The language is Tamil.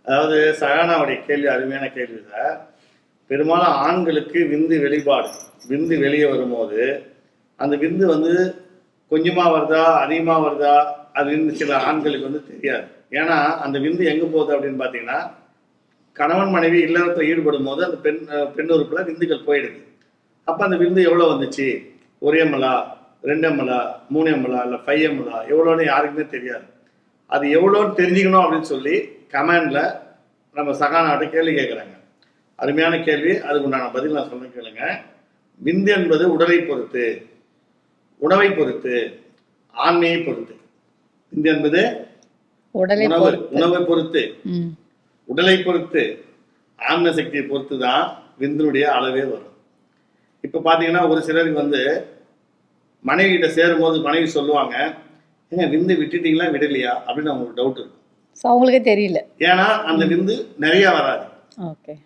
அதாவது சகானாவுடைய கேள்வி அருமையான கேள்வி சார். பெரும்பாலும் ஆண்களுக்கு விந்து வெளிப்பாடு, விந்து வெளியே வரும்போது அந்த விந்து கொஞ்சமா வருதா அதிகமா வருதா அது சில ஆண்களுக்கு தெரியாது. ஏன்னா அந்த விந்து எங்க போகுது அப்படின்னு பார்த்தீங்கன்னா, கணவன் மனைவி இல்லறத்தில் ஈடுபடும் போது அந்த பெண் உறுப்புல விந்துகள் போயிடுது. அப்போ அந்த விந்து எவ்வளோ வந்துச்சு, 1 ml 2 ml 3 ml இல்லை 5 ml எவ்வளோன்னு யாருக்குமே தெரியாது. அது எவ்வளோன்னு தெரிஞ்சுக்கணும் அப்படின்னு சொல்லி கமெண்ட்ல நம்ம சகானாட்ட கேள்வி கேட்குறாங்க. அருமையான கேள்வி, அதுக்கு உண்டான பதில் நான் சொல்ல கேளுங்க. விந்து என்பது உடலை பொறுத்து, உணவை பொறுத்து, ஆண்மையை பொறுத்து. விந்து என்பது உணவை பொறுத்து, உடலை பொறுத்து, ஆன்ம சக்தியை பொறுத்து தான் விந்தினுடைய அளவே வரும். இப்ப பாத்தீங்கன்னா ஒரு சிலருக்கு மனைவி கிட்ட சேரும் போது மனைவி சொல்லுவாங்க, ஏங்க விந்து விட்டுட்டீங்களா விடலையா அப்படின்னு அவங்களுக்கு டவுட் இருக்கும். அவங்களுக்கே தெரியல. ஏன்னா அந்த விந்து நிறைய வராது.